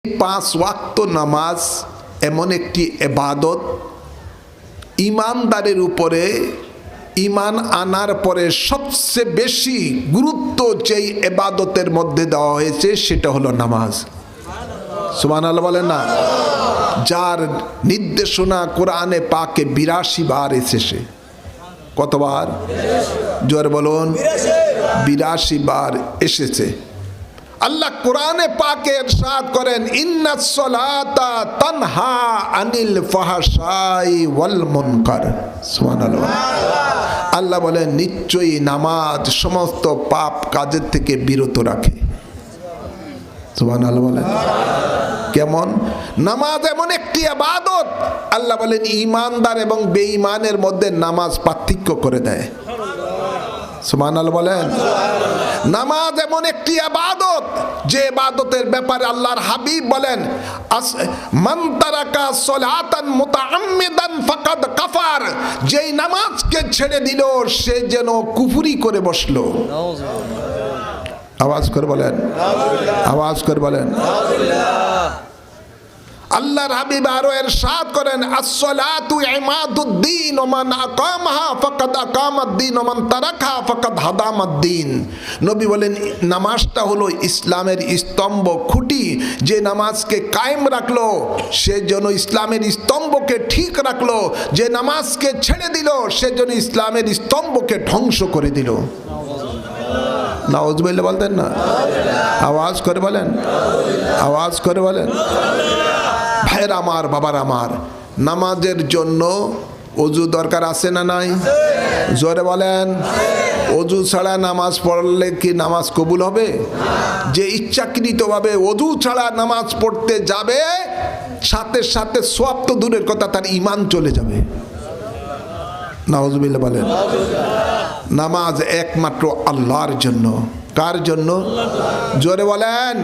পাঁচ ওয়াক্ত নামাজ এমন একটি ইবাদত, ইমানদারের উপরে ইমান আনার পরে সবচেয়ে বেশি গুরুত্ব যেই ইবাদতের মধ্যে দেওয়া হয়েছে সেটা হলো নামাজ। সুবহানাল্লাহ বলেন না? যার নির্দেশনা কোরআনে পাকে ৮২ বার এসেছে। কতবার? জোরে বলুন। ৮২ বার এসেছে। আল্লাহ কোরআনে পাকে ইরশাদ করেন, ইন্নাস সালাতা তানহা আনিল ফাহশাই ওয়াল মুনকার। সুবহানাল্লাহ। আল্লাহ বলেন নিশ্চয়ই নামাজ সমস্ত পাপ কাজের থেকে বিরত রাখে। সুবহানাল্লাহ বলেন। কেমন? নামাজ এমন একটি ইবাদত, আল্লাহ বলেন ঈমানদার এবং বেঈমানের মধ্যে নামাজ পার্থক্য করে দেয়। সুবহানাল্লাহ বলেন। নামাজ এমন একটি ইবাদত যে ইবাদতের ব্যাপারে আল্লাহর হাবিব বলেন, মান তারাকা সালাতান মুতাআম্মিদান ফাকাদ কাফার। যেই নামাজকে ছেড়ে দিল সে যেন কুফরি করে বসলো। আওয়াজ করে বলেন, আওয়াজ করে বলেন। আল্লাহর হাবিব আরো ইরশাদ করেন, আস-সালাতু ইমাদুদ্দিন ওয়া মান আকামাহা ফাকাদ আকামাদ্দিন ওয়া মান তারাকাহা ফাকাদ হাদামাদ্দিন। নবী বলেন নামাজটা হলো ইসলামের স্তম্ভ, খুঁটি। যে নামাজকে কায়েম রাখলো সে যেন ইসলামের স্তম্ভকে ঠিক রাখলো, যে নামাজকে ছেড়ে দিল সে যেন ইসলামের স্তম্ভকে ধ্বংস করে দিল। নাউজুবিল্লাহ বলতেন না? আওয়াজ করে বলেন, আওয়াজ করে বলেন। ভাইরা আমার, বাবার আমার, নামাজের জন্য ওযু দরকার আছে না নাই? জোরে বলেন। ওযু ছাড়া নামাজ পড়লে কি নামাজ কবুল হবে? যে ইচ্ছাকৃতভাবে ওযু ছাড়া নামাজ পড়তে যাবে সাথে সাথে সওয়াব তো দূরের কথা, তার ঈমান চলে যাবে। নাউজুবিল্লাহ বলেন। নামাজ একমাত্র আল্লাহর জন্য। কার জন্য? জোরে বলেন।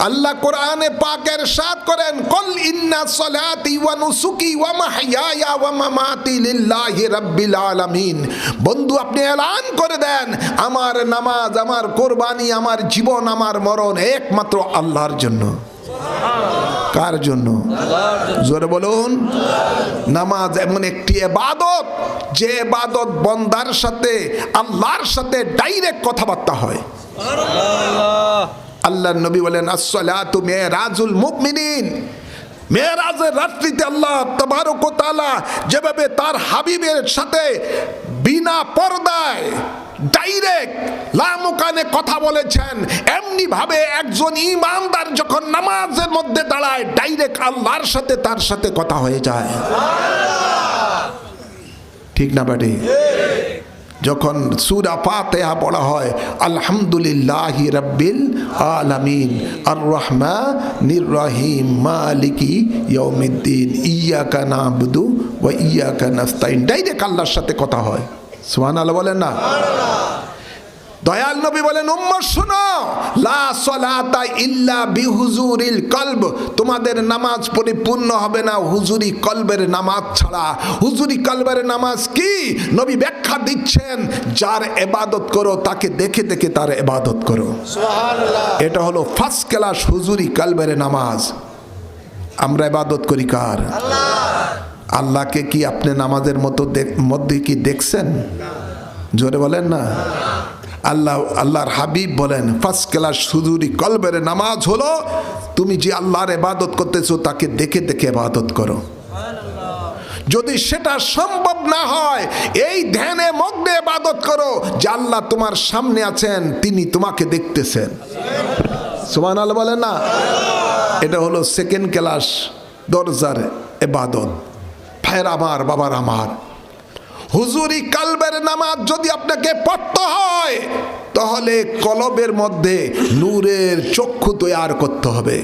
আল্লাহ কোরআনে পাকে ইরশাদ করেন, কুল ইন্না সলাতি ওয়া নুসুকি ওয়া মাহইয়ায়া ওয়া মামাতি লিল্লাহি রাব্বিল আলামিন। বন্ধু আপনি এলান করে দেন, আমার নামাজ, আমার কুরবানি, আমার জীবন, আমার মরণ একমাত্র আল্লাহর জন্য। কার জন্য? জোরে বলুন। নামাজ এমন একটি ইবাদত যে ইবাদত বান্দার সাথে আল্লাহর সাথে ডাইরেক্ট কথাবার্তা হয়। আল্লাহর নবী বলেন, আস-সালাতু মিরাজুল মুমিনিন। মেরাজের রাত্রিতে আল্লাহ তাবারক ওয়া তাআলা যেভাবে তার হাবিবের সাথে বিনা পর্দায় ডাইরেক্ট লামুকানে কথা বলেছেন, এমনি ভাবে একজন ঈমানদার যখন নামাজের মধ্যে দাঁড়ায় ডাইরেক্ট আল্লাহর সাথে তার সাথে কথা হয়ে যায়। ঠিক না বেটি? যখন সূরা ফাতিহা পড়া হয়, আলহামদুলিল্লাহি রাব্বিল আলামিন আর রহমানির রহিম মালিকি ইয়াউমিদ্দিন ইয়্যাকা না'বুদু ওয়া ইয়্যাকা নাস্তাইন, ডাইরেক্ট আল্লাহর সাথে কথা হয়। সুবহানাল্লাহ বলেন না? দয়াল নবী বলেন, উম্মত শুনো, লা সালাতা ইল্লা বিহুজুরিল কলব। তোমাদের নামাজ পরিপূর্ণ হবে না হুজুরি কলবের নামাজ ছাড়া। হুজুরি কলবের নামাজ কি? নবী ব্যাখ্যা দিচ্ছেন, যার ইবাদত করো তাকে দেখে দেখে তার ইবাদত করো। সুবহানাল্লাহ। এটা হলো ফার্স্ট ক্লাস হুজুরি কলবের নামাজ। আমরা ইবাদত করি কার? আল্লাহ। আল্লাহকে কি আপনি নামাজের মধ্যে কি দেখছেন? জোরে বলেন না। আল্লাহর হাবিব বলেন, ফার্স্ট ক্লাস হুজুরি কলবের নামাজ হলো তুমি যে আল্লাহর ইবাদত করতেছো তাকে দেখে দেখে ইবাদত করো। যদি সেটা সম্ভব না হয়, এই ধ্যানে মগ্নে ইবাদত করো যে আল্লাহ তোমার সামনে আছেন, তিনি তোমাকে দেখতেছেন। সুবহানাল্লাহ বলেন না? এটা হলো সেকেন্ড ক্লাস দরজার ইবাদত। ভাইরা আমার, বাবার আমার, হুজুরি কলবের নামাজ যদি আপনাকে পড়তে হয় তাহলে কলবের মধ্যে নূরের চক্ষু তৈরি করতে হবে।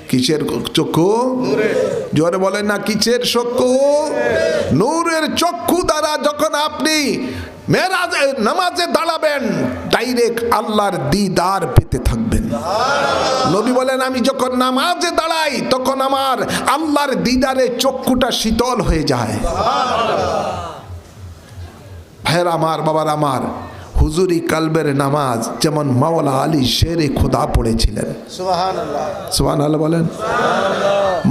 কিসের চক্ষু? জোরে বলেন না, কিসের চক্ষু? নূরের চক্ষু দ্বারা যখন আপনি মেরাজে নামাজে দাঁড়াবেন ডাইরেক্ট আল্লাহর দিদার পেতে থাকবেন। নবী বলেন, আমি যখন নামাজে দাঁড়াই তখন আমার আল্লাহর দিদারে চক্ষুটা শীতল হয়ে যায়। ভাইরা আমার, বাবার আমার, হুজুরি কালবের নামাজ যেমন মাওলা আলী শেরে খোদা পড়েছিলেন। সুবহানাল্লাহ, সুবহানাল্লাহ বলেন।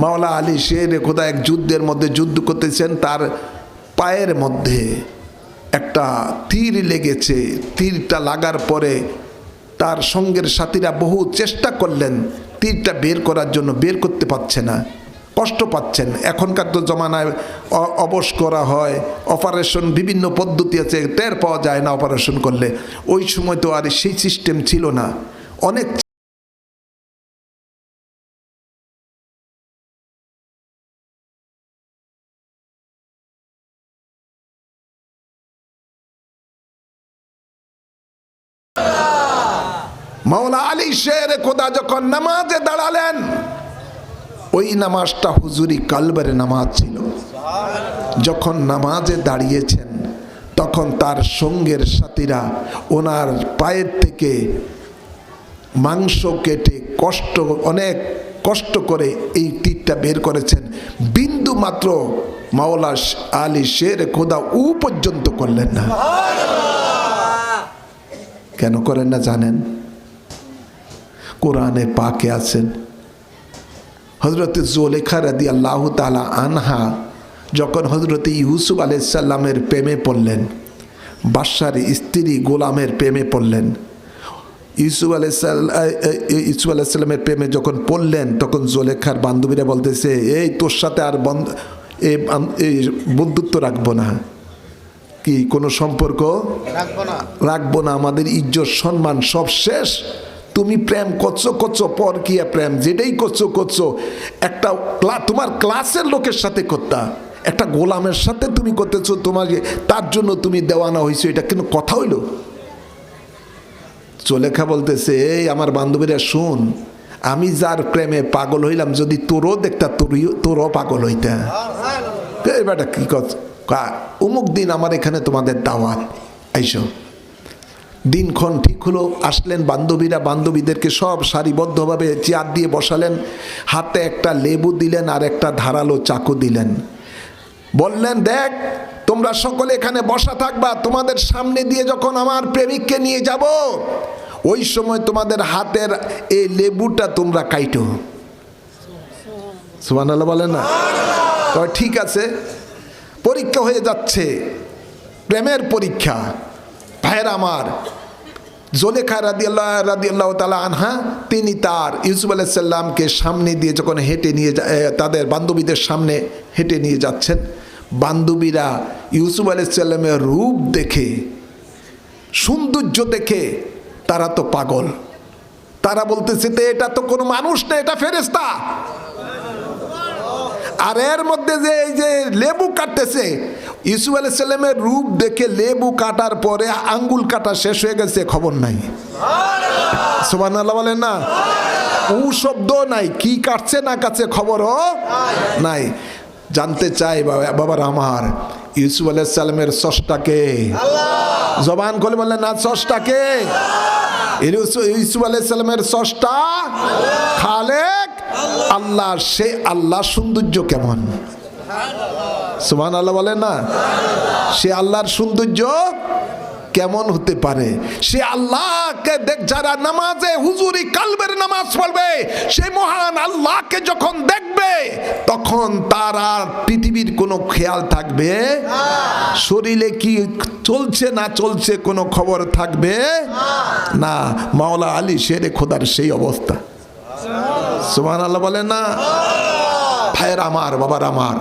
মাওলা আলী শেরে খোদা এক যুদ্ধের মধ্যে যুদ্ধ করতেছেন, তার পায়ের মধ্যে একটা তীর লেগেছে। তীরটা লাগার পরে তার সঙ্গের সাথীরা বহু চেষ্টা করলেন তীরটা বের করার জন্য, বের করতে পারছে না, কষ্ট পাচ্ছেন। এখনকার তো জমানায় অবশ করা হয়, অপারেশন বিভিন্ন পদ্ধতি আছে, টের পাওয়া যায় না অপারেশন করলে। ওই সময় তো আর সেই সিস্টেম ছিল না। অনেক মাওলা আলী শেরে খোদা যখন নামাজে দাঁড়ালেন, ওই নামাজটা হুজুরি কালবের নামাজ ছিল। যখন নামাজে দাঁড়িয়েছেন তখন তার সঙ্গের সাথীরা ওনার পায়ের থেকে মাংস কেটে অনেক কষ্ট করে এই তীরটা বের করেছেন। বিন্দু মাত্র মাওলা আলী শেরে খোদা পর্যন্ত করলেন না। কেন করেন না জানেন? কোরআনে পাকে আছেন, হযরত জুলেখা রাদিয়াল্লাহু তাআলা আনহা যখন হযরত ইউসুফ আলাইহিস সালামের প্রেমে পড়লেন, বাদশার স্ত্রী গোলামের প্রেমে পড়লেন, ইউসুফ আলাইহিস সালামের প্রেমে যখন পড়লেন, তখন জুলেখার বান্ধবীরা বলতেছে, এই তোর সাথে আর এই বন্ধুত্ব রাখবো না, কি কোনো সম্পর্ক রাখবো না, আমাদের ইজ্জত সম্মান সব শেষ। তুমি প্রেম করছো পরকীয়া প্রেম, যেটাই করছো একটা তোমার ক্লাসের লোকের সাথে করতা, একটা গোলামের সাথে তুমি করতেছো, তোমার তার জন্য তুমি দেওয়ানা হয়েছো, এটা কিন্তু কথা হইল? জুলেখা বলতেছে, এই আমার বান্ধবীরা শুন, আমি যার প্রেমে পাগল হইলাম, যদি তোরও দেখতা তোরও পাগল হইতা। এবারটা কি অমুক দিন আমার এখানে তোমাদের দাওয়াত, আইসো। দিনক্ষণ ঠিক হলো, আসলেন বান্ধবীরা, বান্ধবীদেরকে সব সারিবদ্ধভাবে চেয়ার দিয়ে বসালেন, হাতে একটা লেবু দিলেন আর একটা ধারালো চাকু দিলেন, বললেন, দেখ তোমরা সকলে এখানে বসা থাকবা, তোমাদের সামনে দিয়ে যখন আমার প্রেমিককে নিয়ে যাব, ওই সময় তোমাদের হাতের এই লেবুটা তোমরা কাইটো। সুবহানাল্লাহ বলেন না? ঠিক আছে। পরীক্ষা হয়ে যাচ্ছে, প্রেমের পরীক্ষা। ভাইয়ের আমার, জুলেখা রাদিয়াল্লাহু তাআলা আনহা তিনি তার ইউসুফ আলাইহিস সালামকে সামনে দিয়ে যখন হেঁটে নিয়ে তাদের বান্ধবীদের সামনে হেঁটে নিয়ে যাচ্ছেন, বান্ধবীরা ইউসুফ আলাইহিস সালামের রূপ দেখে, সৌন্দর্য দেখে তারা তো পাগল। তারা বলতেছে, এটা তো কোনো মানুষ না, এটা ফেরেশতা। আর এর মধ্যে যে এই যে লেবু কাটতেছে, ইউসুফ আলাইহিস সালামের রূপ দেখে লেবু কাটার পরে আঙ্গুল কাটা শেষ হয়ে গেছে, খবর নাই। সুবহানাল্লাহ বলেন না? ও শব্দ নাই, কি কাটছে না কাটছে খবরও নাই। জানতে চাই বাবার আমার, ইউসুফ আলাইহিস সালামের স্রষ্টাকে? জবান খুলে বললেন না, স্রষ্টাকে? ইউসুফ আলাইহিস সালামের স্রষ্টা খালেক আল্লাহ। সে আল্লাহ সৌন্দর্য কেমন? সুবহানাল্লাহ বলেন না? সে আল্লাহর সৌন্দর্য কেমন হতে পারে? সে আল্লাহকে যারা নামাজে হুজুরি কালবের নামাজ পড়বে, সেই মহান আল্লাহকে যখন দেখবে, তখন তার আর পৃথিবীর কোনো খেয়াল থাকবে, শরীরে কি চলছে না চলছে কোনো খবর থাকবে না। মাওলা আলী শেরে খোদার সেই অবস্থা। সুবহানাল্লাহ বলেন না? ভাইয়ের আমার, বাবার আমার,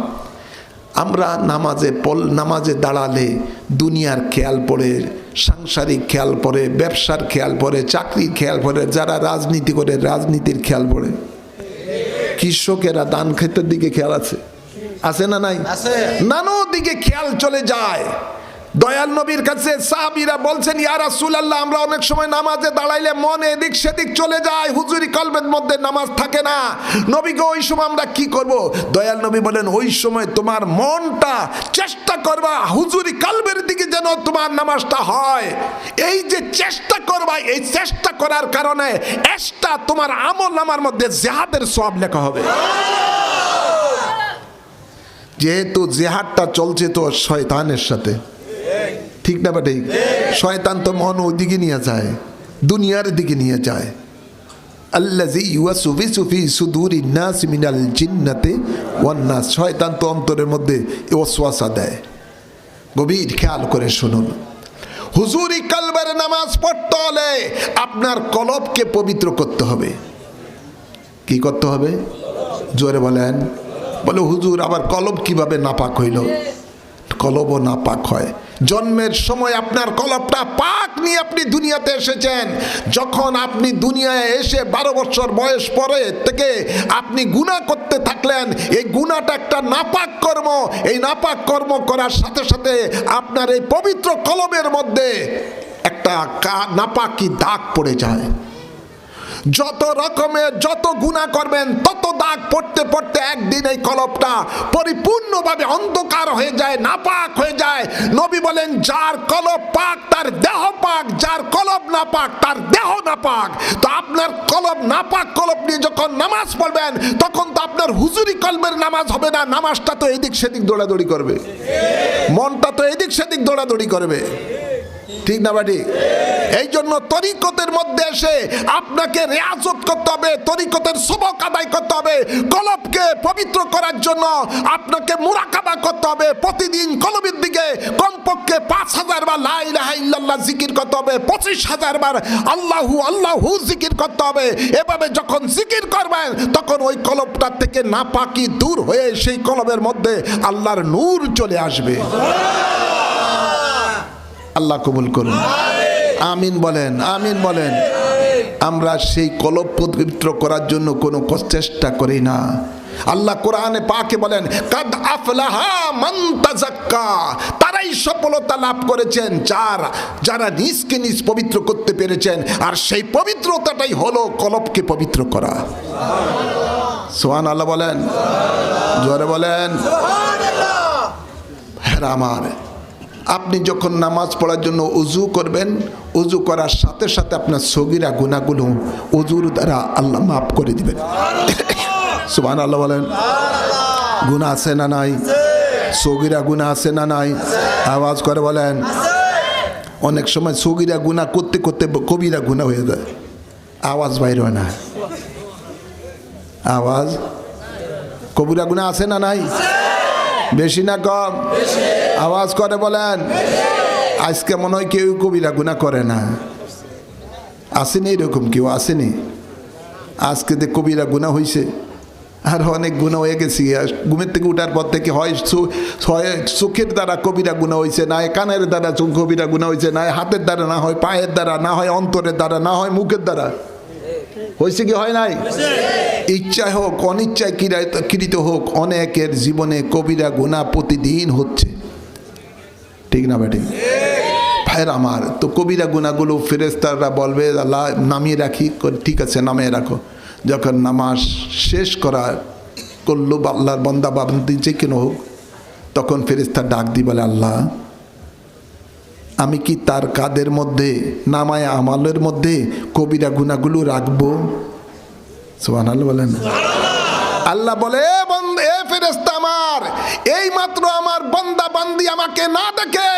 আমরা নামাজে দাঁড়ালে দুনিয়ার খেয়াল পড়ে, সাংসারিক খেয়াল পড়ে, ব্যবসার খেয়াল পড়ে, চাকরির খেয়াল পড়ে, যারা রাজনীতি করে রাজনীতির খেয়াল পড়ে, কৃষকেরা ধান ক্ষেতের দিকে খেয়াল আছে না নাই? নানা দিকে খেয়াল চলে যায়। দয়াল নবীর কাছে সাহাবীরা বলছেন, ইয়া রাসূলুল্লাহ, আমরা অনেক সময় নামাজে দাঁড়াইলে মনে এদিক সেদিক চলে যায়, হুজুরি কলবের মধ্যে নামাজ থাকে না। নবীকে ওই সময় আমরা কি করব? দয়াল নবী বলেন, ওই সময় তোমার মনটা চেষ্টা করবা হুজুরি কলবের দিকে যেন তোমার নামাজটা হয়। এই যে চেষ্টা করবা, এই চেষ্টা করার কারণে এক্সট্রা তোমার আমলনামার মধ্যে জিহাদের সওয়াব লেখা হবে। যেহেতু জিহাদটা চলছে তো শয়তানের সাথে, ঠিক ঠিক না বা ঠিক? শয়তান তো মন ওইদিকে নিয়ে যায়, দুনিয়ার দিকে নিয়ে যায়। আল্লাযী ইউওয়াসওয়িসু ফী সুদুরিন নাস মিনাল জিন্নাতি ওয়ান নাস, শয়তান তো অন্তরের মধ্যে ওয়াসওয়াসা দেয়। গভীর খেয়াল করে শুনুন, হুজুরি কলবের নামাজ পড়তে হলে আপনার কলবকে পবিত্র করতে হবে। কি করতে হবে? জোরে বলেন। বলে হুজুর আবার কলব কিভাবে নাপাক হইল? কলবও নাপাক হয়। জন্মের সময় আপনার কলবটা পাক নিয়ে আপনি দুনিয়াতে এসেছেন। যখন আপনি দুনিয়ায় এসে 12 বছর বয়স পরে থেকে আপনি গুনাহ করতে থাকলেন, এই গুনাহটা একটা নাপাক কর্ম। এই নাপাক কর্ম করার সাথে সাথে আপনার এই পবিত্র কলবের মধ্যে একটা নাপাকি দাগ পড়ে যায়। যত রকমের যত গুনাহ করবেন তত দাগ পড়তে পড়তে একদিন এই কলবটা পরিপূর্ণভাবে অন্ধকার হয়ে যায়, নাপাক হয়ে যায়। নবী বলেন, যার কলব পাক তার দেহ পাক, যার কলব নাপাক তার দেহ নাপাক। তো আপনার কলব নাপাক কলব নিয়ে যখন নামাজ পড়বেন তখন তো আপনার হুজুরি কলবের নামাজ হবে না, নামাজটা তো এদিক সেদিক দৌড়াদৌড়ি করবে, মনটা তো এদিক সেদিক দৌড়াদৌড়ি করবে। ঠিক না বাড়ি? এই জন্য তরিকতের মধ্যে এসে আপনাকে রিয়াজত করতে হবে, তরিকতের সবক আদায় করতে হবে। কলবকে পবিত্র করার জন্য আপনাকে মুরাকাবা করতে হবে। প্রতিদিন কলবের দিকে কমপক্ষে 5000 বার লা ইলাহা ইল্লাল্লাহ জিকির করতে হবে, 25000 বার আল্লাহু আল্লাহু জিকির করতে হবে। এভাবে যখন জিকির করবেন তখন ওই কলবটা থেকে নাপাকি দূর হয়ে সেই কলবের মধ্যে আল্লাহর নূর চলে আসবে। আল্লাহ কবুল করুন, আমিন বলেন, আমিন বলেন। আমরা সেই কলব পবিত্র করার জন্য কোনো চেষ্টা করি না। আল্লাহ কোরআনে পাকে বলেন, কাদ আফলাহা মান তাযাক্কা, তারাই সফলতা লাভ করেছেন যারা নিজকে নিজ পবিত্র করতে পেরেছেন। আর সেই পবিত্রতাটাই হলো কলবকে পবিত্র করা। সুবহানাল্লাহ বলেন, জোরে বলেন সুবহানাল্লাহ। হ্যাঁ আমার, আপনি যখন নামাজ পড়ার জন্য উজু করবেন, উজু করার সাথে সাথে আপনার সগীরা গুনাহগুলো উজুর দ্বারা আল্লাহ মাফ করে দিবেন। সুবহানাল্লাহ বলেন। গুনাহ আছে না নাই? সগীরা গুনাহ আছে না নাই? আওয়াজ করে বলেন। অনেক সময় সগীরা গুনাহ করতে করতে কবিরা গুনাহ হয়ে যায়, আওয়াজ বাইর হয় না। আওয়াজ, কবিরা গুনাহ আছে না নাই? বেশি না কম? আওয়াজ করে বলেন। আজকে মনে হয় কেউ কবিরা গুনাহ করে না, আসেনি এরকম কেউ? আসেনি? আজকে যে কবিরা গুনাহ হয়েছে, আর অনেক গুনাহ হয়ে গেছি। ঘুমের থেকে উঠার পর থেকে হয় চোখের দ্বারা কবিরা গুনাহ হয়েছে, না হয় কানের দ্বারা কবিরা গুনাহ হয়েছে, না হয় হাতের দ্বারা, না হয় পায়ের দ্বারা, না হয় অন্তরের দ্বারা, না হয় মুখের দ্বারা। হয়েছে কি হয় নাই? ইচ্ছায় হোক অনিচ্ছায় কৃত হোক, অনেকের জীবনে কবিরা গুনাহ প্রতিদিন হচ্ছে। ঠিক না বেটি? ভাইয়ের আমার, তো কবিরা গুনাহগুলো ফেরেশতারা বলবে আল্লাহ নামিয়ে রাখি। ঠিক আছে, নামিয়ে রাখো। যখন নামাজ শেষ করলো আল্লাহর বান্দা বান্দি যে কেন হোক, তখন ফেরেশতা ডাক দিয়ে বলে, আল্লাহ আমি কি তার কাদের মধ্যে নামায় আমালের মধ্যে কবিরা গুনাহগুলো রাখবো? সুবহানাল্লাহ বলেন। আল্লাহ বলে, এ ফেরেশতা আমার, এই মাত্র আমার বান্দা বান্দি আমাকে না দেখে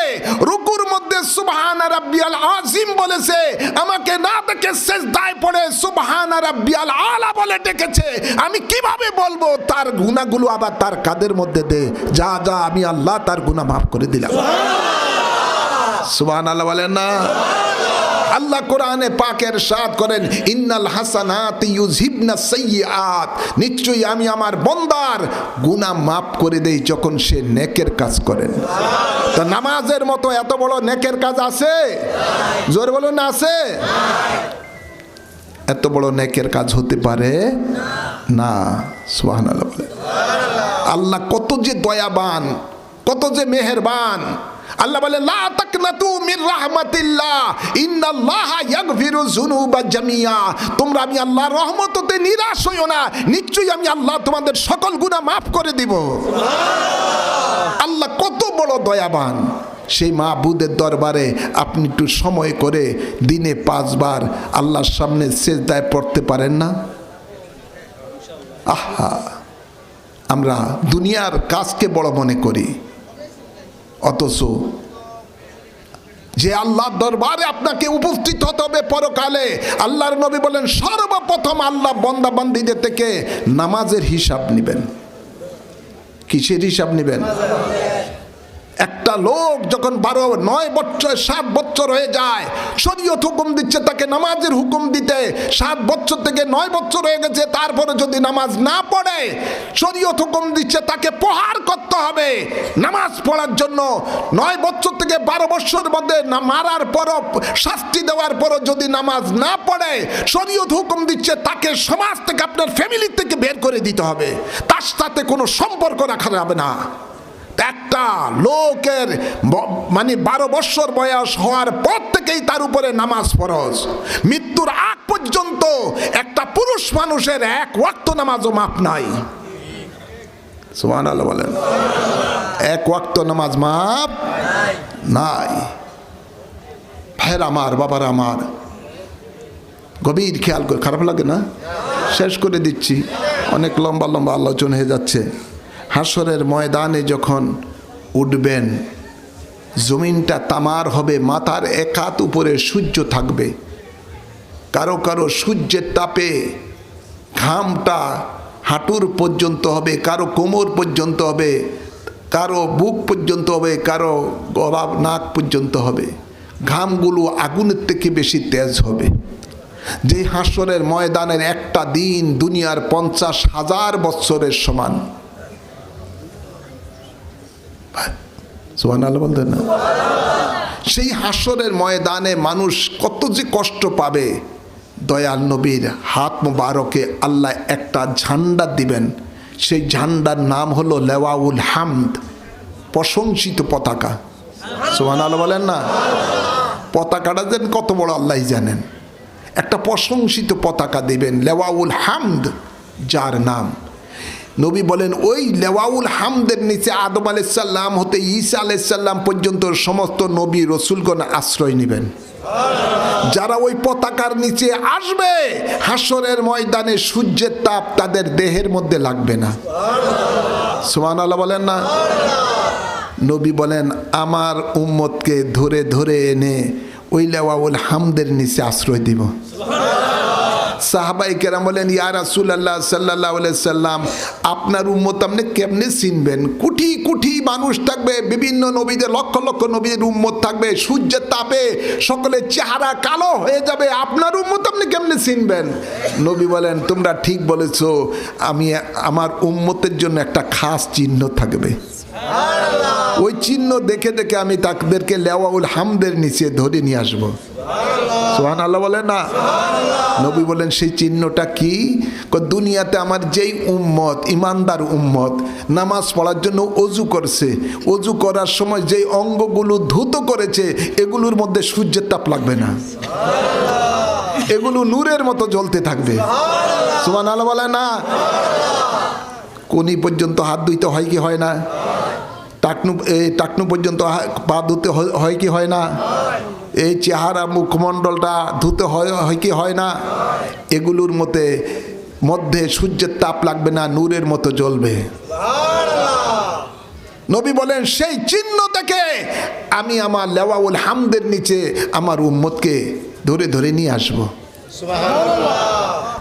রুকুর মধ্যে সুবহানা রাব্বিয়াল আযীম বলেছে, আমাকে না দেখে সিজদায় পড়ে সুবহানা রাব্বিয়াল আলা বলে ডেকেছে। আমি কিভাবে বলবো তার গুনাহগুলো আবার তার কাদের মধ্যে দে? যা যা, আমি আল্লাহ তার গুনাহ মাফ করে দিলাম। সুবহানাল্লাহ বলেন না? আল্লাহ কোরআনে পাকে ইরশাদ করেন, ইন্নাল হাসানাতি ইউযহিবনাস সাইয়্যাত, নিশ্চয়ই আমি আমার বান্দার গুনাহ মাফ করে দেই যখন সে নেকের কাজ করেন। তো নামাজের মতো এত বড় নেকের কাজ আছে? জোরে বলুন না, আছে? এত বড় নেকের কাজ হতে পারে না। সুবহানাল্লাহ বলেন। আল্লাহ কত যে দয়াবান, কত যে মেহেরবান। আল্লাহ বলে, লা তাকনাতু মির রাহমাতিল্লাহ ইন্নাল্লাহা ইয়াগফিরু যুনুবা জামিয়া, তোমরা আমি আল্লাহর রহমতে নিরাশ হইও না, নিশ্চয়ই আমি আল্লাহ তোমাদের সকল গুনাহ মাফ করে দিব। আল্লাহ কত বড় দয়াবান। সেই মাবুদের দরবারে আপনি একটু সময় করে দিনে 5 বার আল্লাহর সামনে সিজদায় পড়তে পারেন না? আহা, আমরা দুনিয়ার কাজকে বড় মনে করি, অথচ যে আল্লাহর দরবারে আপনাকে উপস্থিত হতে হবে পরকালে। আল্লাহর নবী বলেন সর্বপ্রথম আল্লাহ বান্দা বান্দীদের থেকে নামাজের হিসাব নেবেন। কিসের হিসাব নেবেন? একটা লোক যখন 9 বছর 7 বছর হয়ে যায়, শরীয়ত হুকুম দিচ্ছে তাকে নামাজের হুকুম দিতে। 7 বছর থেকে 9 বছর হয়ে গেছে, তারপরে যদি নামাজ না পড়ে, শরীয়ত হুকুম দিচ্ছে তাকে প্রহার করতে হবে নামাজ পড়ার জন্য। 9 বছর থেকে 12 বছর মধ্যে মারার পরও, শাস্তি দেওয়ার পরও যদি নামাজ না পড়ে, শরীয়ত হুকুম দিচ্ছে তাকে সমাজ থেকে, আপনার ফ্যামিলি থেকে বের করে দিতে হবে, তার সাথে কোনো সম্পর্ক রাখা যাবে না। একটা লোকের 12 বছর বয়স হওয়ার পর থেকেই তার উপরে নামাজ ফরজ। মৃত্যুর আগ পর্যন্ত একটা পুরুষ মানুষের 1 ওয়াক্ত নামাজও মাপ নাই। সুবহানাল্লাহ বলেন। 1 ওয়াক্ত নামাজ মাপ নাই। ভাইরা আমার, বাবারা আমার, গভীর খেয়াল করে, খারাপ লাগে না? শেষ করে দিচ্ছি, অনেক লম্বা লম্বা আলোচনা হয়ে যাচ্ছে। হাসরের ময়দানে যখন উঠবেন, জমিনটা তামার হবে, মাথার 1 হাত উপরে সূর্য থাকবে। কারো কারো সূর্যের তাপে ঘামটা হাঁটুর পর্যন্ত হবে, কারো কোমর পর্যন্ত হবে, কারো বুক পর্যন্ত হবে, কারো গলা নাক পর্যন্ত হবে। ঘামগুলো আগুনের থেকে বেশি তেজ হবে। যে হাসরের ময়দানের একটা দিন দুনিয়ার 50,000 বছরের সমান। সুবহানাল্লাহ বলতেন না? সেই হাসরের ময়দানে মানুষ কত যে কষ্ট পাবে। দয়াল নবীর হাত মোবারকে আল্লাহ একটা ঝান্ডা দিবেন, সেই ঝান্ডার নাম হলো লেওয়াউল হামদ, প্রশংসিত পতাকা। সুবহানাল্লাহ বলেন না? পতাকাটা যেন কত বড় আল্লাহই জানেন। একটা প্রশংসিত পতাকা দিবেন, লেওয়াউল হামদ, যার নাম। নবী বলেন ওই লেওয়াউল হামদের নিচে আদম আলাইহিস সালাম হতে ঈসা আলাইহিস সালাম পর্যন্ত সমস্ত নবী রসুলগণ আশ্রয় নেবেন। যারা ওই পতাকার নিচে আসবে, হাসরের ময়দানে সূর্যের তাপ তাদের দেহের মধ্যে লাগবে না। সুবহানাল্লাহ বলেন না? নবী বলেন আমার উম্মতকে ধরে ধরে এনে ওই লেওয়াউল হামদের নিচে আশ্রয় দিব। সাহাবায়ে কেরাম বলেন ইয়া রাসূলুল্লাহ সাল্লাল্লাহু আলাইহি সাল্লাম, আপনার উম্মত আপনি কেমনে চিনবেন? কোটি কোটি মানুষ থাকবে, বিভিন্ন নবীদের, লক্ষ লক্ষ নবীর উম্মত থাকবে, সূর্যের তাপে সকলের চেহারা কালো হয়ে যাবে, আপনার উম্মত আপনি কেমনে চিনবেন? নবী বলেন তোমরা ঠিক বলেছো, আমি আমার উম্মতের জন্য একটা খাস চিহ্ন থাকবে। ওই চিহ্ন দেখে দেখে আমি তাদেরকে লেওয়াউল হামদের নিচে ধরে নিয়ে আসবো। সুবহানাল্লাহ বলেন না? নবী বলেন সেই চিহ্নটা কি? দুনিয়াতে আমার যেই উম্মত, ইমানদার উম্মত, নামাজ পড়ার জন্য অজু করছে, অজু করার সময় যেই অঙ্গগুলো ধুত করেছে, এগুলোর মধ্যে সূর্যের তাপ লাগবে না, এগুলো নূরের মতো জ্বলতে থাকবে। সুবহানাল্লাহ বলেন না? কোনি পর্যন্ত হাত ধুইতে হয় কি হয় না? টাকনু পর্যন্ত পা ধুতে হয় কি হয় না? এই চেহারা মুখমণ্ডলটা ধুতে হয় কি হয় না? এগুলোর মধ্যে সূর্যের তাপ লাগবে না, নূরের মতো জ্বলবে। নবী বলেন সেই চিহ্ন দেখে আমি আমার লেওয়াউল হামদের নিচে আমার উম্মতকে ধরে ধরে নিয়ে আসবো।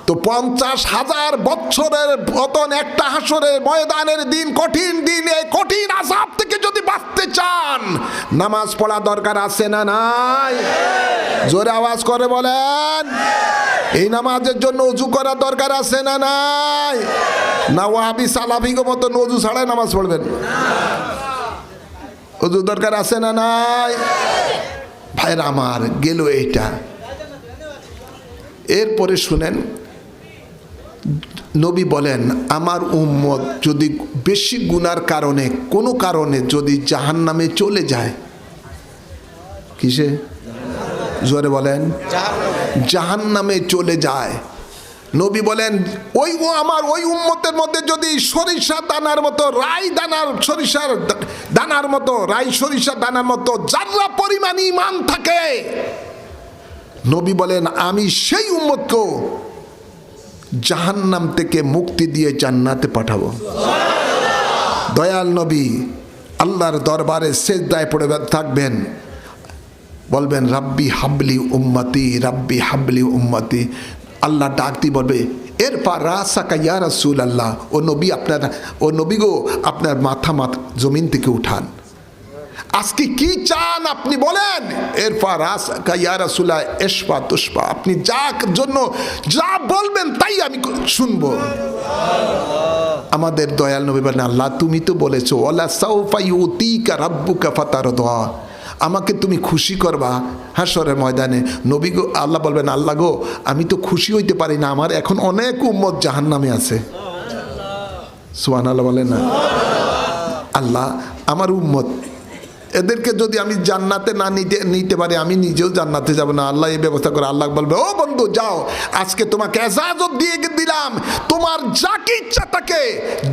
তো 50,000 বছরের পতন একটা হাসরের ময়দানের দিন, কঠিন দিন। এই কঠিন আযাব থেকে যদি বাঁচতে চান, নামাজ পড়া দরকার আছে না নাই? জোরে আওয়াজ করে বলেন। এই নামাজের জন্য ওযু করা দরকার আছে না নাই? না ওয়াহাবি সালাফিগো মতো ওযু ছাড়াই নামাজ পড়বেন? ওযু দরকার আছে না নাই? ভাইরা আমার, গেল এইটা। এরপরে শুনেন, নবী বলেন আমার উম্মত যদি বেশি গুনার কারণে, কোনো কারণে যদি জাহান্নামে চলে যায়, কিসে? জোরে বলেন। জাহান্নামে চলে যায়, নবী বলেন আমার ওই উম্মতের মধ্যে যদি সরিষা দানার মতো, রাই দানার, সরিষার দানার মতো, রাই সরিষা দানার মতো যারা পরিমাণ ঈমান থাকে, নবী বলেন আমি সেই উম্মতকে জাহান্নাম থেকে মুক্তি দিয়ে জান্নাতে পাঠাবো। দয়াল নবী আল্লাহর দরবারে সেজদায় পড়ে থাকবেন, বলবেন রাব্বি হাবলি উম্মতি, রাব্বি হাবলি উম্মতি। আল্লাহ ডাক দিয়ে বলবে এরপর রাসাকা ইয়া রাসূলুল্লাহ, ও নবী আপনার, ও নবী গো আপনার মাথা জমিন থেকে উঠান, আজকে কি চান আপনি বলেন। এরপর রাসাকা ইয়া রাসূলুল্লাহ ইশফা তুশফা, আপনি যার জন্য যা বলবেন তাই আমি শুনবো। আমাদের দয়াল নবী বলেন আল্লাহ তুমি তো বলেছো ওয়ালা সাউফা ইউতিকা রাব্বুকা ফাতারদা, আমাকে তুমি খুশি করবা হাশরের ময়দানে। নবী গো, আল্লাহ বলবেন আল্লাহ গো আমি তো খুশি হইতে পারি না, আমার এখন অনেক উম্মত জাহান্নামে আছে। সুবহানাল্লাহ বলেন না। আল্লাহ আমার উম্মত, এদেরকে যদি আমি জান্নাতে না নিতে পারি আমি নিজেও জান্নাতে যাব না। আল্লাহ এই ব্যবস্থা করে। আল্লাহ বলবে ও বন্ধু যাও, আজকে তোমাকে এজাজত দিয়ে দিলাম, তোমার যাকে ইচ্ছা তাকে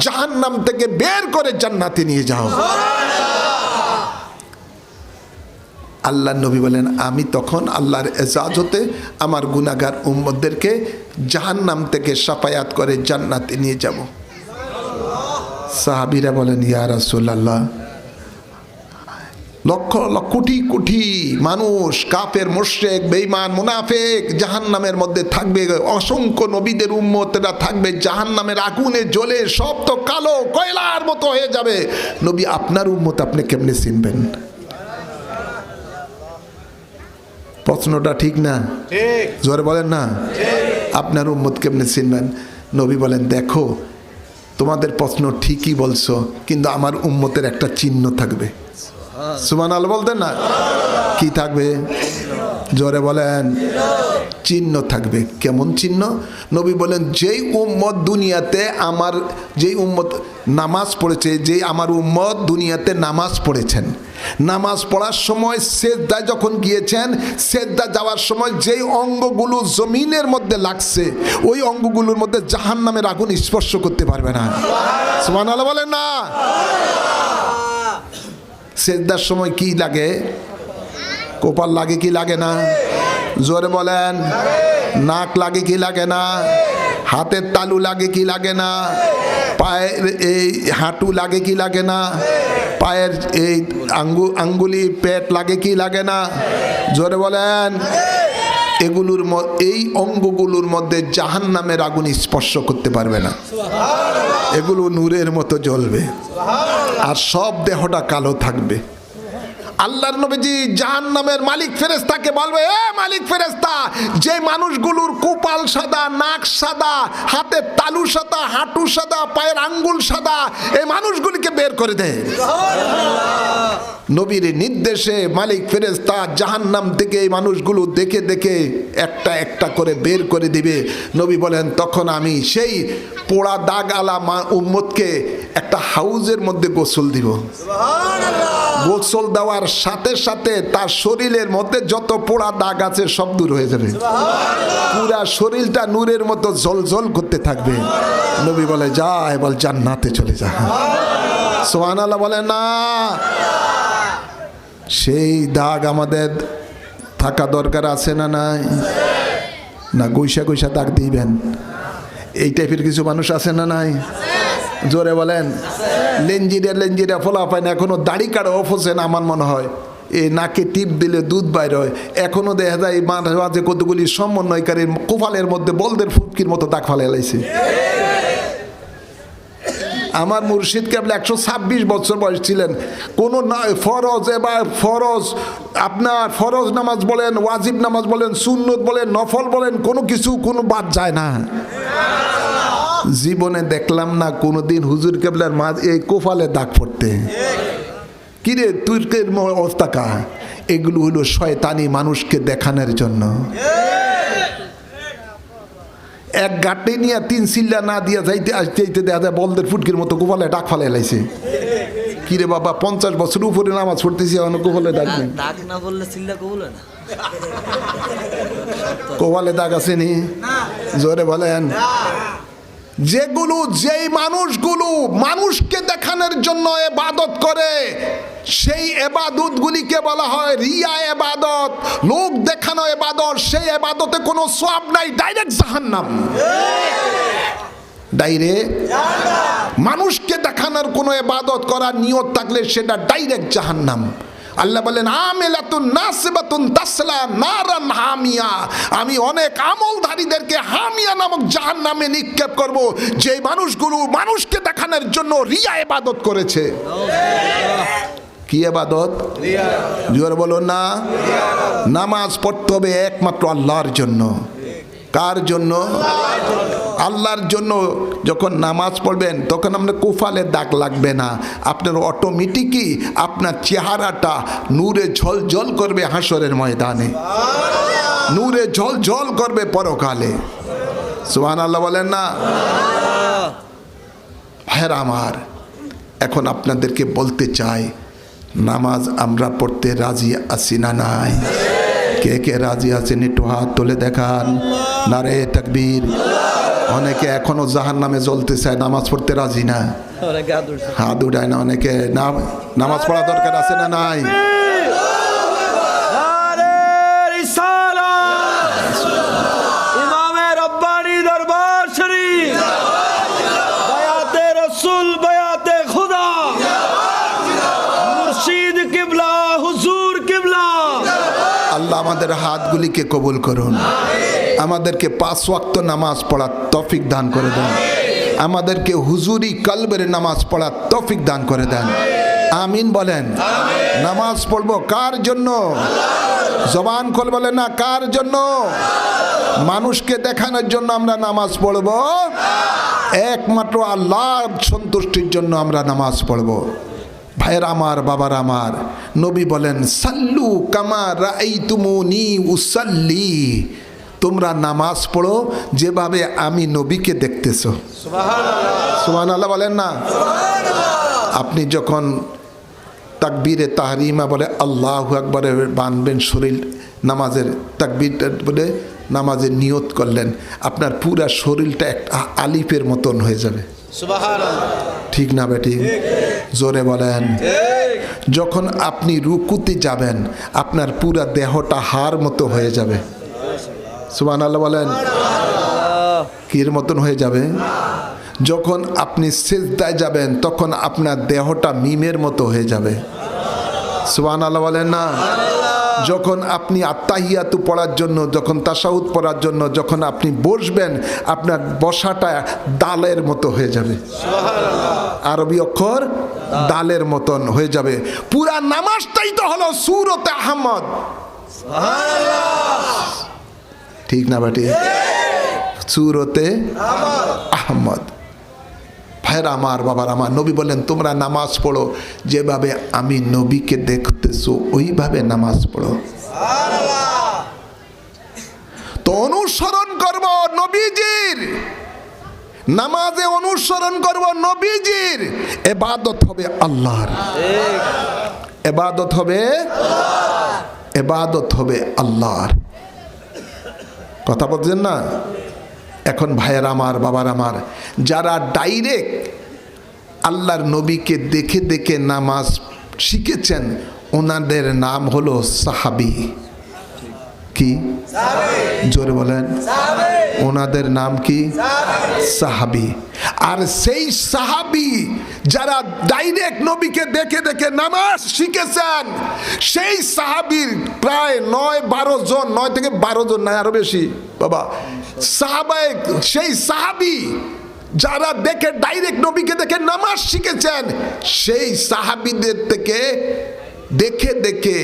জাহান্নাম থেকে বের করে জান্নাতে নিয়ে যাও। আল্লাহ নবী বলেন আমি তখন আল্লাহর এজাজতে আমার গুনাহগার উম্মতদেরকে জাহান্নাম থেকে সাফায়াত করে জান্নাতে নিয়ে যাব। সাহাবীরা বলেন ইয়া রাসূলুল্লাহ, লক্ষ লক্ষ কোটি কোটি মানুষ কাফের মুশরিক বেঈমান মুনাফিক জাহান্নামের মধ্যে থাকবে, অসংখ্য নবীদের উম্মতরা থাকবে জাহান্নামের আগুনে জ্বলে, সব তো কালো কয়লার মতো হয়ে যাবে। নবী আপনার উম্মত আপনি কেমনে চিনবেন? প্রশ্নটা ঠিক না? ঠিক। জোরে বলেন না। আপনার উম্মত কেমনে চিনবেন? নবী বলেন দেখো তোমাদের প্রশ্ন ঠিকই বলছো, কিন্তু আমার উম্মতের একটা চিহ্ন থাকবে। সুবহানাল্লাহ বলতেন না? কি থাকবে? জোরে বলেন। চিহ্ন থাকবে। কেমন চিহ্ন? নবী বলেন যেই উম্মত দুনিয়াতে আমার, যেই উম্মত নামাজ পড়েছে, যেই আমার উম্মত দুনিয়াতে নামাজ পড়েছেন, নামাজ পড়ার সময় সেজদায় যখন গিয়েছেন, সেজদা যাওয়ার সময় যেই অঙ্গগুলো জমিনের মধ্যে লাগছে ওই অঙ্গগুলোর মধ্যে জাহান্নামের আগুন স্পর্শ করতে পারবে না। সুবহানাল্লাহ বলেন না। সেজদার সময় কি লাগে? কপাল লাগে কি লাগে না? জোরে বলেন। নাক লাগে কি লাগে না? হাতের তালু লাগে কি লাগে না? পায়ের এই হাঁটু লাগে কি লাগে না? পায়ের এই আঙ্গুলি পেট লাগে কি লাগে না? জোরে বলেন। এগুলোর এই অঙ্গগুলোর মধ্যে জাহান্নামের আগুন স্পর্শ করতে পারবে না। এগুলো নূরের মতো জ্বলবে আর সব দেহটা কালো থাকবে। আল্লাহর নবীজি জাহান্নামের মালিক ফেরেশতাকে বলবে এ মালিক ফেরেশতা, যে মানুষগুলোর কপাল সাদা, নাক সাদা, হাতের তালু সাদা, হাঁটু সাদা, পায়ের আঙ্গুল সাদা, এই মানুষগুলিকে বের করে দে। নবীর নির্দেশে মালিক ফেরেশতা জাহান্নাম থেকে এই মানুষগুলো দেখে দেখে একটা একটা করে বের করে দিবে। নবী বলেন তখন আমি সেই পোড়া দাগ আলা উম্মতকে একটা হাউজের মধ্যে গোসল দিব। গোসল দেওয়ার সাথে সাথে তার শরীরের মধ্যে যত পোড়া দাগ আছে সব দূর হয়ে যাবে। পুরা শরীরটা নূরের মতো জ্বলজ্বল করতে থাকবে। নবী বলে যা এবার জান্নাতে চলে যা। সুবহানাল্লাহ বলে না। সেই দাগ আমাদের থাকা দরকার আছে না নাই? না গৈসা গৈসা দাগ দিবেন? এই টাইপের কিছু মানুষ আছে না নাই? জোরে বলেন। লেঞ্জিরা লেঞ্জিরা ফোলা পায় না, এখনো দাড়ি কাটা অফসেন আমার মনে হয়। এই নাকে টিপ দিলে দুধ বাইর হয়। এখনো দেখা যায় মাঝে মাঝে কতগুলি সমন্বয়কারীর কোফালের মধ্যে বলদের ফুটকির মতো দাগ ফালে লাইছে। আমার মুর্শিদ কেবল 126 বছর বয়স ছিলেন। কোনো ফরজ, এবার ফরজ আপনার ফরজ নামাজ বলেন, ওয়াজিব নামাজ বলেন, সুন্নত বলেন, নফল বলেন, কোনো কিছু কোনো বাদ যায় না। জীবনে দেখলাম না কোনোদিন হুজুর কেবলার মা এই কোফালে দাগ পড়তে। কিরে তুর্কের অবস্থা কা? এগুলো হলো শয়তানি মানুষকে দেখানোর জন্য। এক গাটে নিয়ে 3 সিল্লা না দিয়া যাইতে আসতে দেখা যায় বলদের ফুটকির মতো কোফালে ডাক ফালে লাইছে। কিরে বাবা 50 বছর উপরে নামাজ পড়তেছি এখন কোফালে ডাক নেই। ডাক না বললে সিল্লা কবুল না। কোফালে দাগ আসেনি? জোরে বলেন। যেগুলো যেই মানুষগুলো মানুষকে দেখানোর জন্য ইবাদত করে সেই ইবাদতগুলিকে বলা হয় রিয়া ইবাদত, লোক দেখানো ইবাদত। সেই ইবাদতে কোনো সওয়াব নাই, ডাইরেক্ট জাহান্নাম। ডাইরেক্ট মানুষকে দেখানোর কোনো ইবাদত করার নিয়ত থাকলে সেটা ডাইরেক্ট জাহান্নাম। আল্লাহ বলেন আমিলাতুন নাসিবাতুন তাসলা নারান হামিয়া, আমি অনেক আমলধারীদেরকে হামিয়া নামক জাহান্নামে নিক্ষেপ করব, যে মানুষগুলো মানুষকে দেখানোর জন্য রিয়া ইবাদত করেছে। কি ইবাদত? জোরে বলুন না। নামাজ পড়তে হবে একমাত্র আল্লাহর জন্য। কার জন্য? আল্লাহর জন্য। যখন নামাজ পড়বেন তখন আপনার কোফালে দাগ লাগবে না, আপনার অটোমেটিকই আপনার চেহারাটা নূরে ঝলঝল করবে হাসরের ময়দানে, নূরে ঝলঝল করবে পরকালে। সুবহানাল্লাহ বলেন না। ভাইরা আমার, এখন আপনাদেরকে বলতে চাই, নামাজ আমরা পড়তে রাজি আছি না নাই? কে কে রাজি আছেন একটু হাত তুলে দেখান। নারে তাকবীর। অনেকে এখনো জাহান্নামে জ্বলতে চায়, নামাজ পড়তে রাজি না, হাত উঠায় না। অনেকে নামাজ পড়া দরকার আছে না নাই? আল্লাহ আমাদের হাতগুলিকে কবুল করুন, আমাদেরকে 5 ওয়াক্ত নামাজ পড়ার তৌফিক দান করে দেন, আমাদেরকে হুজুরি কলবের নামাজ পড়ার তৌফিক দান করে দেন। আমিন বলেন। নামাজ পড়বো কার জন্য? জবান খুলে বলেন না, কার জন্য? মানুষকে দেখানোর জন্য আমরা নামাজ পড়বো? একমাত্র আল্লাহর সন্তুষ্টির জন্য আমরা নামাজ পড়বো। ভাইয়ের আমার, বাবার আমার, নবী বলেন সাল্লু কামা রাআইতুমুনি উসাল্লি, তোমরা নামাজ পড়ো যেভাবে আমি নবীকে দেখতেছো। সুবহানাল্লাহ বলেন না। আপনি যখন তাকবীরে তাহরিমা বলে আল্লাহু আকবারে বানবেন, শরীর নামাজের তাকবীরটা বলে নামাজের নিয়ত করলেন, আপনার পুরা শরীরটা একটা আলিফের মতন হয়ে যাবে। ঠিক না বেটি? জোরে বলেন। যখন আপনি রুকুতে যাবেন আপনার পুরা দেহটা হাড় মতো হয়ে যাবে। সুবহানাল্লাহ বলেন। কির মতন হয়ে যাবে? যখন আপনি সিজদায় যাবেন তখন আপনার দেহটা মিমের মতো হয়ে যাবে। সুবহানাল্লাহ বলেন না। যখন আপনি আত্তাহিয়াতু পড়ার জন্য, যখন তাশাহুদ পড়ার জন্য যখন আপনি বসবেন আপনার বসাটা দালের মতো হয়ে যাবে। আরবি অক্ষর দালের মতন হয়ে যাবে। পুরা নামাজটাই তো হলো সূরতে আহমদ। ঠিক না বেটি? সূরতে আহমদ। ভাইরা আমার, বাবার আমার, নবী বলেন তোমরা নামাজ পড়ো যেভাবে আমি নবীকে দেখতেছো ওইভাবে নামাজ পড়ো। তো অনুসরণ করব নবীজির, নামাজে অনুসরণ করব নবীজির। ইবাদত হবে আল্লাহর, ইবাদত হবে, ইবাদত হবে আল্লাহর। কথা বলছেন না? এখন ভাইয়ের আমার, বাবার আমার, যারা ডাইরেক্ট আল্লাহর নবীকে দেখে দেখে নামাজ শিখেছেন ওনাদের নাম হলো সাহাবী। কি? জোরে বলেন। ওনাদের নাম কি? সাহাবী। আর সেই সাহাবী যারা ডাইরেক্ট নবীকে দেখে দেখে নামাজ শিখেছেন সেই সাহাবীর প্রায় 9-12 জন, 9 থেকে 12 জন, না আরো বেশি বাবা সাহাবায়ে, সেই সাহাবী যারা দেখে ডাইরেক্ট নবীকে দেখে নামাজ শিখেছেন সেই সাহাবীদের থেকে দেখে দেখে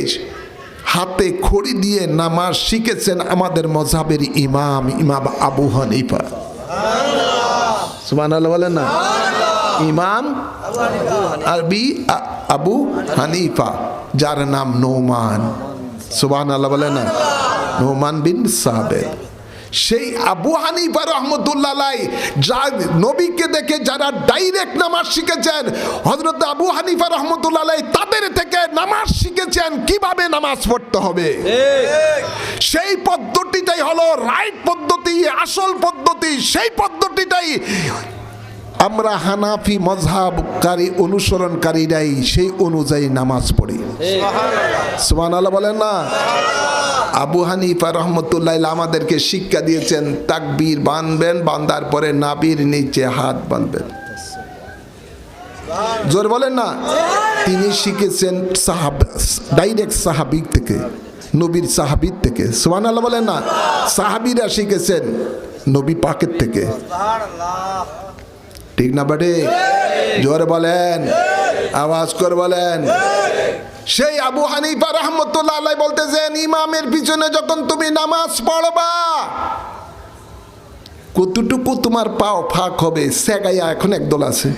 হাতে খড়ি দিয়ে নামাজ শিখেছেন আমাদের মযহাবের ইমাম আবু হানিফা। সুবহানাল্লাহ বলেন না। ইমাম আরবি আবু হানিফা, যার নাম নোমান। সুবহানাল্লাহ বলেন না। নোমান বিন সাবিত। সেই আবু হানিফা রহমতুল্লাহ আলাইহি যা নবীকে দেখে যারা ডাইরেক্ট নামাজ শিখেছেন, হযরত আবু হানিফা রহমতুল্লাহ আলাইহি তাদের থেকে নামাজ শিখেছেন কিভাবে নামাজ পড়তে হবে। সেই পদ্ধতিটাই হলো রাইট পদ্ধতি, আসল পদ্ধতি। সেই পদ্ধতিটাই আমরা হানাফি মযহাবকারী অনুসরণকারীরাই সেই অনুযায়ী নামাজ পড়ি। সুবহানাল্লাহ বলেন না। আবু হানিফা রহমতুল্লাহ আমাদেরকে শিক্ষা দিয়েছেন তাকবীর বাঁধবেন, বাঁধার পরে নাভির নিচে হাত বাঁধবেন। জোর বলেন না। তিনি শিখেছেন ডাইরেক্ট সাহাবিক থেকে, নবীর সাহাবির থেকে। সুবহানাল্লাহ বলেন না। সাহাবিরা শিখেছেন নবী পাকের থেকে, ঠিক না বেটে? জোরে বলেন, আওয়াজ করে বলেন। সেই আবু হানিফা রাহমাতুল্লাহ আলাইহি বলতেছেন, ইমামের পিছনে যখন তুমি নামাজ পড়বা, কতটুকু তোমার পাও ফাঁক হবে, সেগাইয়া এখন একদল আছে,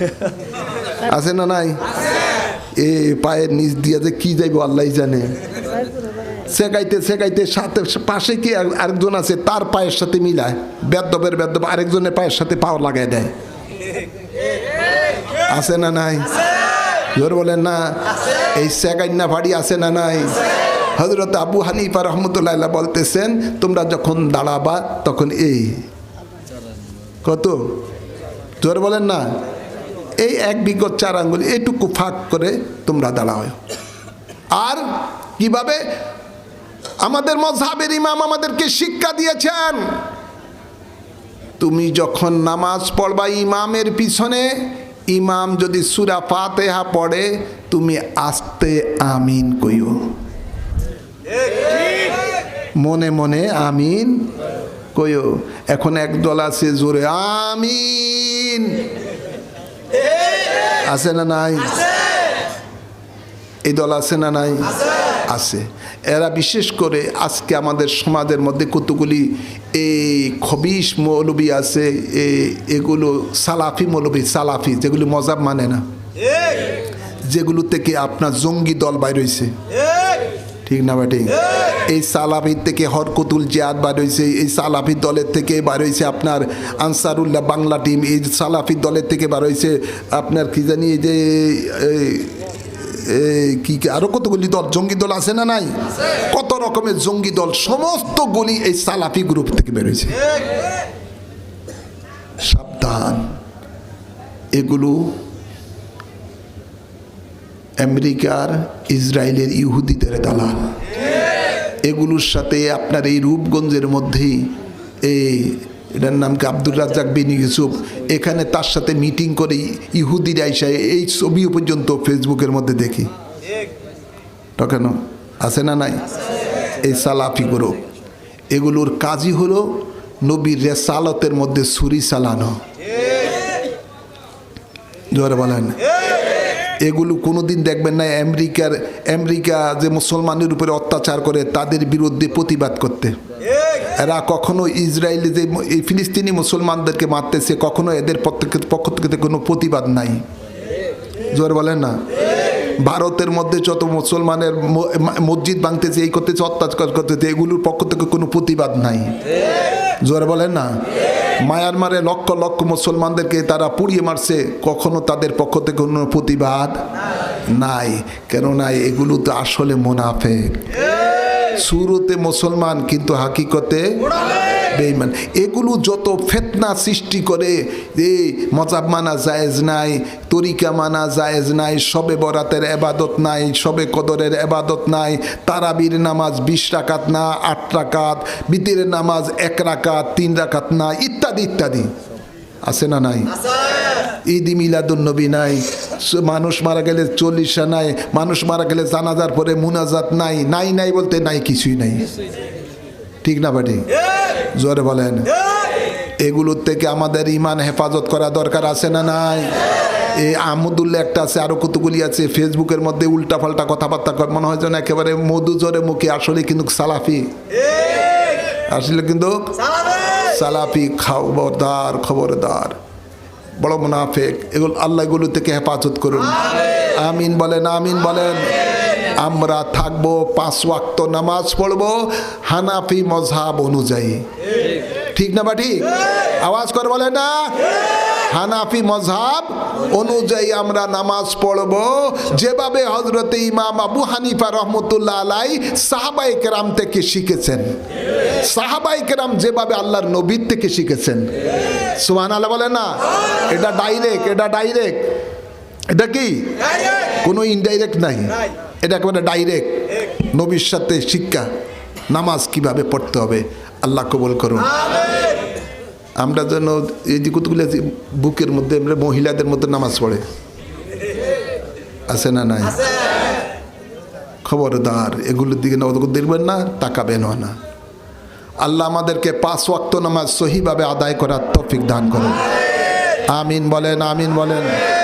আছে না নাই? এ পায়ের নিচ দিয়ে যে কি যাইব আল্লাহ জানে। সেগাইতে সেগাইতে সাথে পাশে কি আরেকজন আছে, তার পায়ের সাথে মিলায়, বেদ্যবের বেদ্যব আরেকজনের পায়ের সাথে পাও লাগাই দেয়, আছে না নাই? জোর বলেন না। এই সেগাইন্না ভাড়ি আছে না নাই? হযরত আবু হানিফা রাহমাতুল্লাহ আলাইহি বলতেছেন, তোমরা যখন দাঁড়াবা তখন এই কত, জোর বলেন না, এই 1 বিগত 4 আঙ্গুল এটুকু ফাঁক করে তোমরা দাঁড়াও। আর কিভাবে আমাদের মাযহাবের ইমাম আমাদেরকে শিক্ষা দিয়েছেন, তুমি যখন নামাজ পড়বা ইমামের পিছনে, ইমাম যদি সূরা ফাতিহা পড়ে, তুমি আস্তে আমিন কইও, মনে মনে আমিন কইও। এখন একদল আছে জোরে আমিন, আছে না নাই? এই দল আছে না নাই? আছে। এরা বিশেষ করে আজকে আমাদের সমাজের মধ্যে কতগুলি এই খবিশ মৌলবী আছে, এগুলো সালাফি মৌলবী, সালাফি যেগুলো মজাব মানে না, যেগুলো থেকে আপনার জঙ্গি দল বাইর হয়েছে, ঠিক না বেটি? এই সালাফির থেকে হরকতুল জিহাদ বার হয়েছে, এই সালাফি দলের থেকে বার হয়েছে আপনার আনসারুল্লাহ বাংলা টিম, এই সালাফি দলের থেকে বার হয়েছে আপনার কি জানি এই যে কি আরো কতগুলি দল, জঙ্গি দল আছে না নাই? কত রকমের জঙ্গি দল, সমস্ত গুলি এই সালাফি গ্রুপ থেকে বের হয়েছে। সাবধান, এগুলো আমেরিকার ইসরায়েলের ইহুদিদের দালাল। এগুলোর সাথে আপনার এই রূপগঞ্জের মধ্যেই এটার নাম কি আব্দুর রাজ্জাক বিন ইউসুফ, এখানে তার সাথে মিটিং করে ইহুদিরা আইসা, এই ছবিও পর্যন্ত ফেসবুকের মধ্যে দেখি, কেন আছে না নাই? এই সালাফি গ্রুপ, এগুলোর কাজই হলো নবীর রেসালতের মধ্যে ছুরি চালানো, জোরে বলেন। এগুলো কোনোদিন দেখবেন না আমেরিকা যে মুসলমানের উপরে অত্যাচার করে তাদের বিরুদ্ধে প্রতিবাদ করতে। এরা কখনো ইসরায়েলে যে এই ফিলিস্তিনি মুসলমানদেরকে মারতেছে, কখনো এদের পক্ষ থেকে কোনো প্রতিবাদ নাই, জোরে বলেন না। ভারতের মধ্যে যত মুসলমানের মসজিদ ভাঙতেছে, এই করতেছে, অত্যাচার করতেছে, এগুলোর পক্ষ থেকে কোনো প্রতিবাদ নাই, জোরে বলেন না। মায়ানমারে লক্ষ লক্ষ মুসলমানদেরকে তারা পুড়িয়ে মারছে, কখনো তাদের পক্ষ থেকে কোনো প্রতিবাদ নাই। কেননা এগুলো তো আসলে মুনাফিক, শুরুতে মুসলমান কিন্তু হাকিকতে বেঈমান। এগুলো যত ফিতনা সৃষ্টি করে, এই মজাব মানা জায়েজ নাই, তরিকা মানা জায়েজ নাই, শবে বরাতের ইবাদত নাই, শবে কদরের ইবাদত নাই, তারাবির নামাজ 20 রাকাত না 8 রাকাত, বিতিরের নামাজ 1 রাকাত 3 রাকাত না, ইত্যাদি ইত্যাদি, আছে না নাই? ঈদ মিলাদুন নবী নাই, মানুষ মারা গেলে 40 নাই, মানুষ মারা গেলে জানাজার পরে মুনাজাত নাই, নাই নাই বলতে নাই, কিছুই নাই, ঠিক না বাটি? জোরে বলেন। এগুলোর থেকে আমাদের ইমান হেফাজত করা দরকার, আছে না নাই? এই আহমদুল্লাহ একটা আছে, আরো কতগুলি আছে, ফেসবুকের মধ্যে উল্টা পাল্টা কথাবার্তা করে, মনে হয় যেন একেবারে মধু জোরে মুখে, আসলে কিন্তু সালাফি, আসলে কিন্তু সালাফি। খবরদার খবরদার, বড় মুনাফিক এগুলো। আল্লাহ এগুলো থেকে হেফাজত করুন, আমিন বলেন, আমিন বলেন। আমরা থাকবো 5 ওয়াক্ত নামাজ পড়বো হানাফি মযহাব অনুযায়ী, ঠিক না বা ঠিক? আওয়াজ করে বলেন না। হানাফি মযহাব অনুযায়ী আমরা নামাজ পড়বো, যেভাবে হযরত ইমাম আবু হানিফা রাহমাতুল্লাহ আলাইহি সাহাবায়ে কেরাম থেকে শিখেছেন, সাহাবায়ে কেরাম যেভাবে আল্লাহর নবীর থেকে শিখেছেন। সুবহানাল্লাহ বলেন না। এটা ডাইরেক্ট, এটা ডাইরেক্ট, এটা কি কোনো ইনডাইরেক্ট নাই, এটা একেবারে ডাইরেক্ট নবীর সাথে শিক্ষা, নামাজ কিভাবে পড়তে হবে। আল্লাহ কবুল করুন। আমরা যেন এই যে কতগুলো বুকের মধ্যে আমরা মহিলাদের মধ্যে নামাজ পড়ে, আছে না নাই? খবরদার এগুলোর দিকে দেখবেন না, তাকাবেন না। আল্লাহ আমাদেরকে 5 ওয়াক্ত নামাজ সহিভাবে আদায় করার তৌফিক দান করুন। আমিন বলেন, আমিন বলেন।